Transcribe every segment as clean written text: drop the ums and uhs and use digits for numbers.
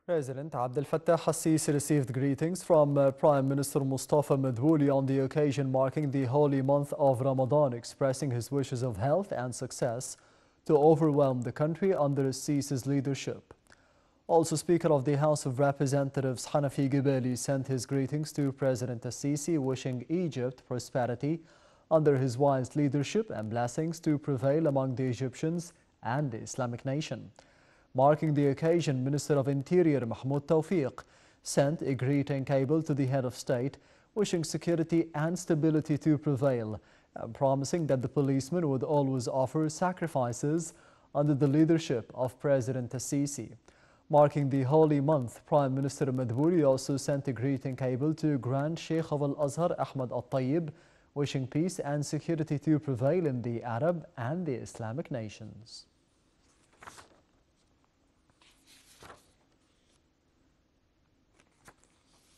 President Abdel Fattah al-Sisi received greetings from Prime Minister Mustafa Madbouli on the occasion marking the holy month of Ramadan, expressing his wishes of health and success to overwhelm the country under Sisi's leadership. Also, Speaker of the House of Representatives Hanafi Gibeli sent his greetings to President al-Sisi, wishing Egypt prosperity under his wise leadership and blessings to prevail among the Egyptians and the Islamic nation. Marking the occasion, Minister of Interior Mahmoud Tawfiq sent a greeting cable to the head of state, wishing security and stability to prevail, and promising that the policemen would always offer sacrifices under the leadership of President al-Sisi. Marking the holy month, Prime Minister Madbouli also sent a greeting cable to Grand Sheikh of Al-Azhar Ahmad Al-Tayyib, wishing peace and security to prevail in the Arab and the Islamic nations.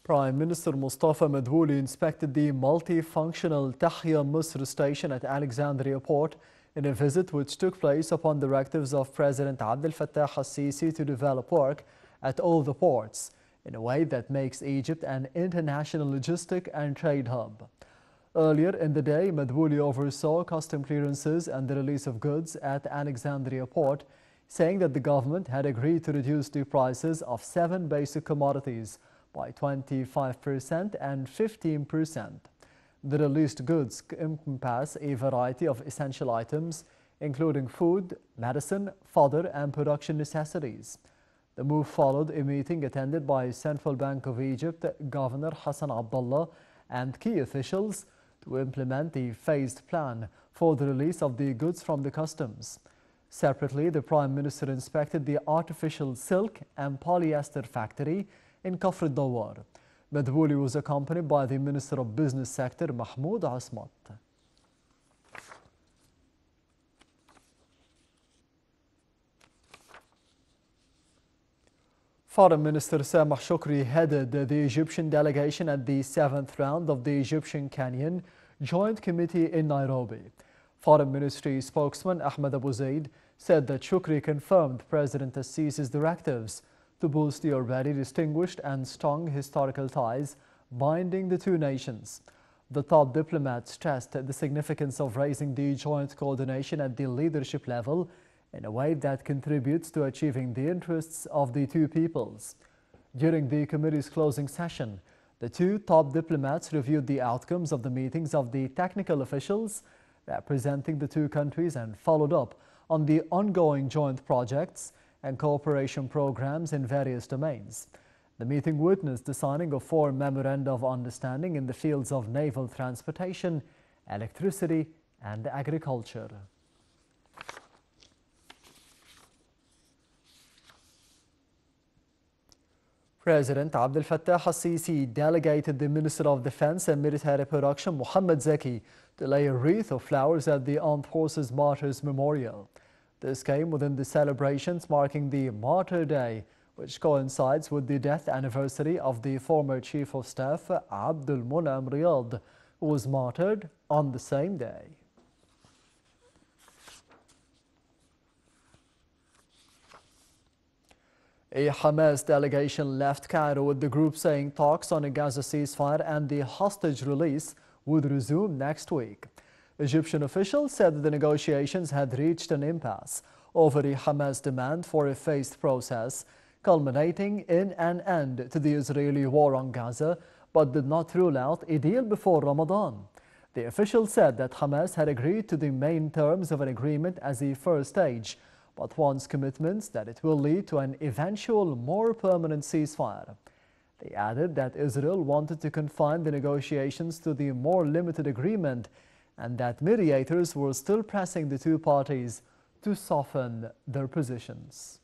Prime Minister Mustafa Madbouli inspected the multifunctional Tahya Misr station at Alexandria Port in a visit which took place upon directives of President Abdel Fattah al-Sisi to develop work at all the ports in a way that makes Egypt an international logistic and trade hub. Earlier in the day, Madbouli oversaw custom clearances and the release of goods at Alexandria Port, saying that the government had agreed to reduce the prices of 7 basic commodities by 25% and 15%. The released goods encompass a variety of essential items, including food, medicine, fodder, and production necessities. The move followed a meeting attended by Central Bank of Egypt Governor Hassan Abdullah and key officials to implement a phased plan for the release of the goods from the customs. Separately, the Prime Minister inspected the artificial silk and polyester factory in Kafr al-Dawar. Madbouli was accompanied by the Minister of Business Sector Mahmoud Asmat. Foreign Minister Samah Shukri headed the Egyptian delegation at the 7th round of the Egyptian-Kenyan Joint Committee in Nairobi. Foreign Ministry spokesman Ahmed Abu Zaid said that Shukri confirmed President al-Sisi's directives to boost the already distinguished and strong historical ties binding the two nations. The top diplomat stressed the significance of raising the joint coordination at the leadership level in a way that contributes to achieving the interests of the two peoples. During the committee's closing session, the two top diplomats reviewed the outcomes of the meetings of the technical officials representing the two countries and followed up on the ongoing joint projects and cooperation programs in various domains. The meeting witnessed the signing of 4 memoranda of understanding in the fields of naval transportation, electricity, and agriculture. President Abdel Fattah al-Sisi delegated the Minister of Defense and Military Production, Mohammed Zaki, to lay a wreath of flowers at the Armed Forces Martyrs Memorial. This came within the celebrations marking the Martyr Day, which coincides with the death anniversary of the former Chief of Staff Abdul Mun'im Riyad, who was martyred on the same day. A Hamas delegation left Cairo with the group saying talks on a Gaza ceasefire and the hostage release would resume next week. Egyptian officials said the negotiations had reached an impasse over a Hamas demand for a phased process, culminating in an end to the Israeli war on Gaza, but did not rule out a deal before Ramadan. The officials said that Hamas had agreed to the main terms of an agreement as a first stage, but wants commitments that it will lead to an eventual more permanent ceasefire. They added that Israel wanted to confine the negotiations to the more limited agreement and that mediators were still pressing the two parties to soften their positions.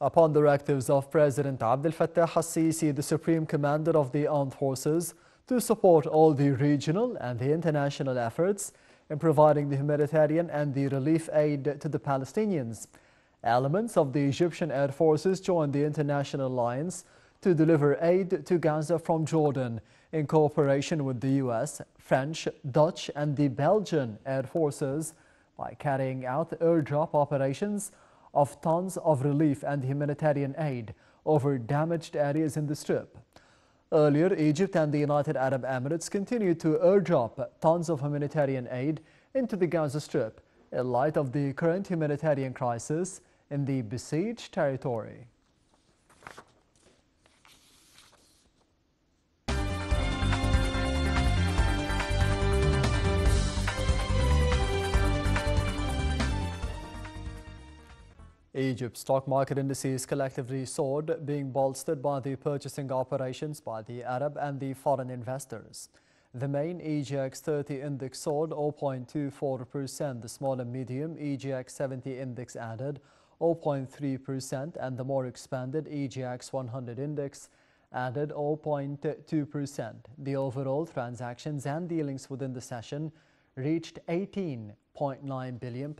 Upon directives of President Abdel Fattah al-Sisi, the Supreme Commander of the Armed Forces, to support all the regional and the international efforts in providing the humanitarian and the relief aid to the Palestinians. Elements of the Egyptian Air Forces joined the International Alliance to deliver aid to Gaza from Jordan in cooperation with the US, French, Dutch, and the Belgian Air Forces, by carrying out airdrop operations of tons of relief and humanitarian aid over damaged areas in the Strip. Earlier, Egypt and the United Arab Emirates continued to airdrop tons of humanitarian aid into the Gaza Strip in light of the current humanitarian crisis in the besieged territory. Egypt's stock market indices collectively soared, being bolstered by the purchasing operations by the Arab and the foreign investors. The main EGX 30 index soared 0.24%, the small and medium EGX 70 index added 0.3%, and the more expanded EGX 100 index added 0.2%. The overall transactions and dealings within the session reached £18.9 billion.